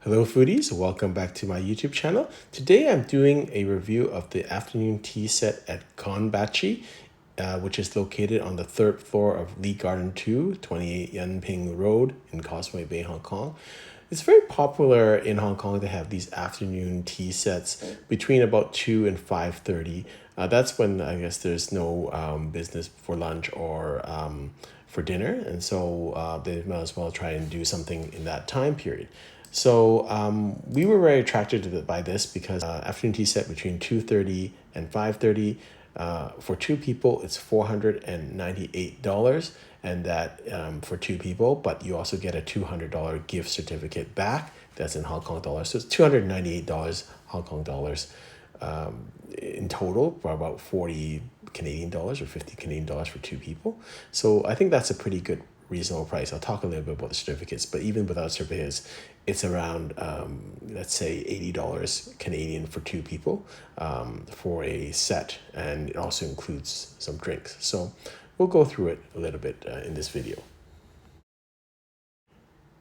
Hello foodies, welcome back to my YouTube channel. Today I'm doing a review of the afternoon tea set at Gonpachi, which is located on the third floor of Lee Garden 2, 28 Yunping Road in Causeway Bay, Hong Kong. It's very popular in Hong Kong to have these afternoon tea sets between about 2 and 5:30. That's when I guess there's no business for lunch or for dinner, and so they might as well try and do something in that time period. So we were very attracted by this because afternoon tea set between 2:30 and 5:30. For two people, it's $498, and that for two people, but you also get a $200 gift certificate back. That's in Hong Kong dollars. So it's $298 Hong Kong dollars in total, for about 40 Canadian dollars or 50 Canadian dollars for two people. So I think that's a pretty good reasonable price. I'll talk a little bit about the certificates, but even without certificates, it's around, let's say, $80 Canadian for two people for a set, and it also includes some drinks. So we'll go through it a little bit in this video.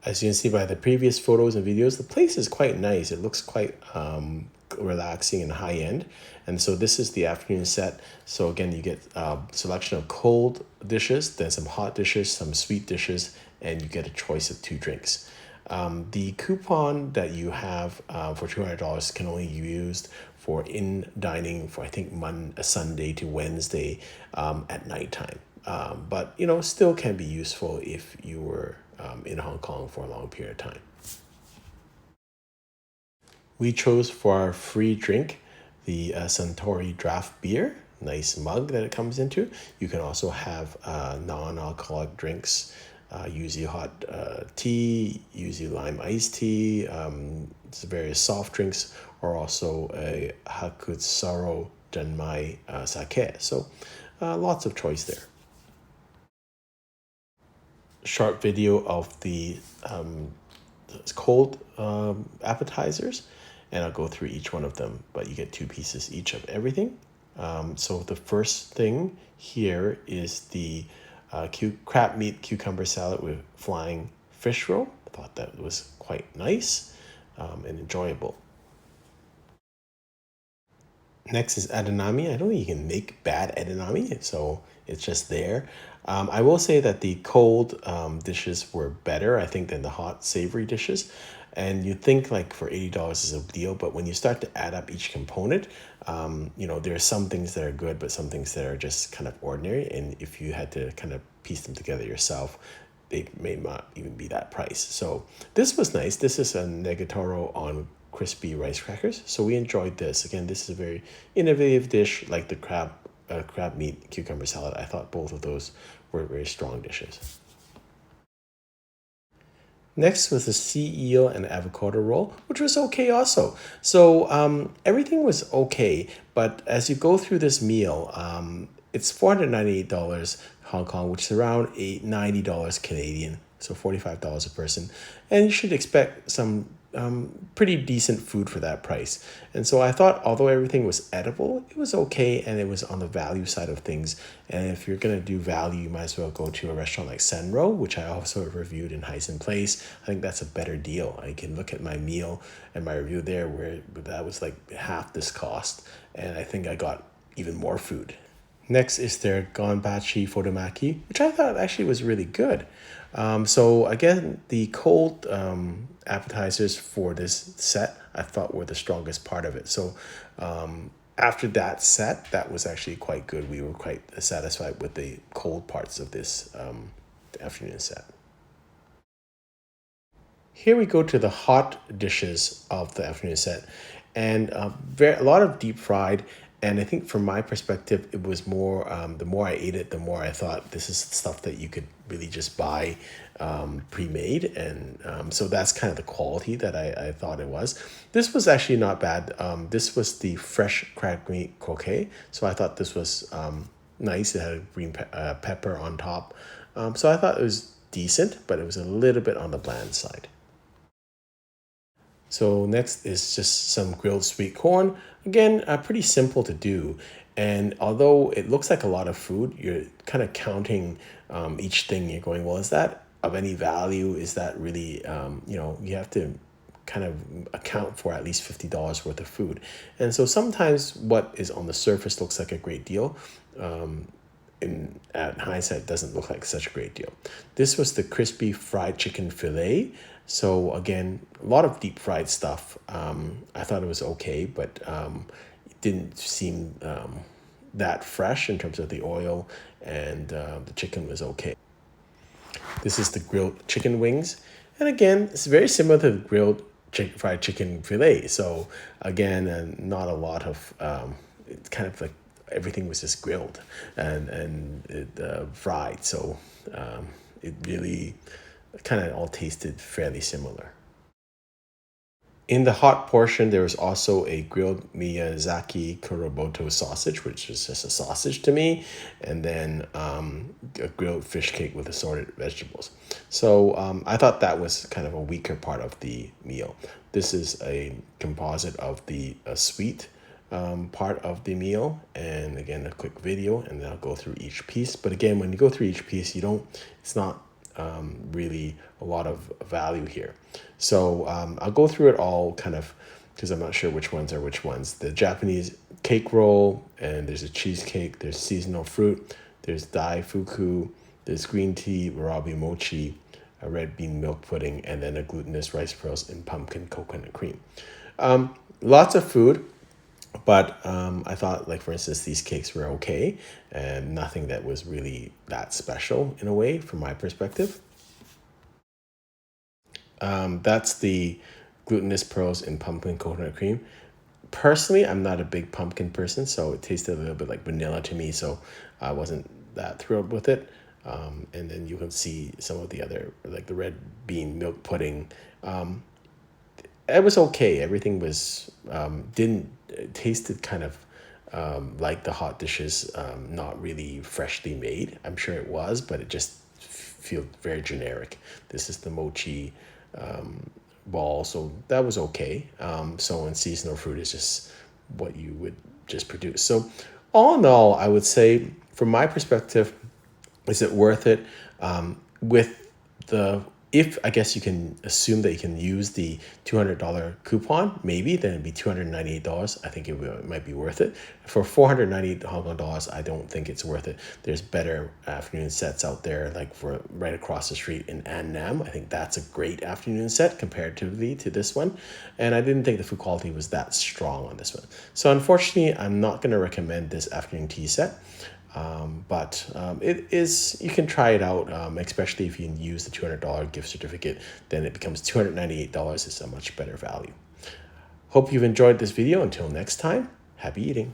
As you can see by the previous photos and videos, the place is quite nice. It looks quite relaxing and high end. And so this is the afternoon set. So again, you get a selection of cold dishes, then some hot dishes, some sweet dishes, and you get a choice of two drinks. The coupon that you have for $200 can only be used for in dining for, I think, Sunday to Wednesday at nighttime. But, you know, still can be useful if you were in Hong Kong for a long period of time. We chose for our free drink the Suntory draft beer, nice mug that it comes into. You can also have non-alcoholic drinks, yuzu hot tea, yuzu lime iced tea, various soft drinks, or also a Hakutsaro Janmai sake. So lots of choice there. Short video of the cold appetizers, and I'll go through each one of them, but you get two pieces each of everything. So the first thing here is the crab meat cucumber salad with flying fish roll. I thought that was quite nice and enjoyable. Next is edamame. I don't think you can make bad edamame, so it's just there. I will say that the cold dishes were better, I think, than the hot savory dishes. And you think like for $80 is a deal, but when you start to add up each component, you know, there are some things that are good, but some things that are just kind of ordinary. And if you had to kind of piece them together yourself, they may not even be that price. So this was nice. This is a negatoro on crispy rice crackers. So we enjoyed this. Again, this is a very innovative dish like the crab meat cucumber salad. I thought both of those were very strong dishes. Next was the sea eel and avocado roll, which was okay also. So everything was okay, but as you go through this meal, it's $498 Hong Kong, which is around $90 Canadian, so $45 a person. And you should expect some pretty decent food for that price. And so I thought, although everything was edible, it was okay, and it was on the value side of things. And if you're going to do value, you might as well go to a restaurant like Senro, which I also reviewed in Hysan Place. I think that's a better deal. I can look at my meal and my review there where that was like half this cost, and I think I got even more food. Next is their Gonpachi Fodomaki, which I thought actually was really good. So again, the cold appetizers for this set I thought were the strongest part of it. So after that set, that was actually quite good. We were quite satisfied with the cold parts of this afternoon set. Here we go to the hot dishes of the afternoon set, and a lot of deep fried. And I think from my perspective, it was more, the more I ate it, the more I thought this is stuff that you could really just buy pre-made. And so that's kind of the quality that I thought it was. This was actually not bad. This was the fresh crab meat croquet. So I thought this was nice. It had a green pepper on top. So I thought it was decent, but it was a little bit on the bland side. So next is just some grilled sweet corn. Again, pretty simple to do. And although it looks like a lot of food, you're kind of counting each thing. You're going, well, is that of any value? Is that really, you know, you have to kind of account for at least $50 worth of food. And so sometimes what is on the surface looks like a great deal. At hindsight, doesn't look like such a great deal. This was the crispy fried chicken fillet. So again, a lot of deep fried stuff. I thought it was okay, but it didn't seem that fresh in terms of the oil, and the chicken was okay. This is the grilled chicken wings. And again, it's very similar to the grilled fried chicken fillet. So again, not a lot of, it's kind of like everything was just grilled and fried. So it really kind of all tasted fairly similar. In the hot portion, there was also a grilled Miyazaki Kuroboto sausage, which is just a sausage to me, and then a grilled fish cake with assorted vegetables. So I thought that was kind of a weaker part of the meal. This is a composite of the sweet part of the meal, and again, a quick video, and then I'll go through each piece. But again, when you go through each piece, it's not really a lot of value here. So I'll go through it all kind of because I'm not sure which ones are which ones. The Japanese cake roll, and there's a cheesecake, there's seasonal fruit, there's dai fuku, there's green tea, warabi mochi, a red bean milk pudding, and then a glutinous rice pearls and pumpkin coconut cream. Lots of food. But I thought, like, for instance, these cakes were okay, and nothing that was really that special in a way from my perspective. That's the glutinous pearls and pumpkin coconut cream. Personally, I'm not a big pumpkin person, so it tasted a little bit like vanilla to me, so I wasn't that thrilled with it. And then you can see some of the other, like the red bean milk pudding. It was okay. Everything was didn't it tasted kind of like the hot dishes, not really freshly made. I'm sure it was, but it just feel very generic. This is the mochi ball, so that was okay. So in seasonal fruit is just what you would just produce. So all in all, I would say from my perspective, is it worth it? With the If I guess you can assume that you can use the $200 coupon, maybe then it'd be $298. I think it might be worth it. For $498 Hong Kong dollars, I don't think it's worth it. There's better afternoon sets out there, like for right across the street in Annam. I think that's a great afternoon set comparatively to this one, and I didn't think the food quality was that strong on this one. So unfortunately, I'm not going to recommend this afternoon tea set. But it is, you can try it out, especially if you can use the $200 gift certificate, then it becomes $298. It's a much better value. Hope you've enjoyed this video. Until next time, happy eating.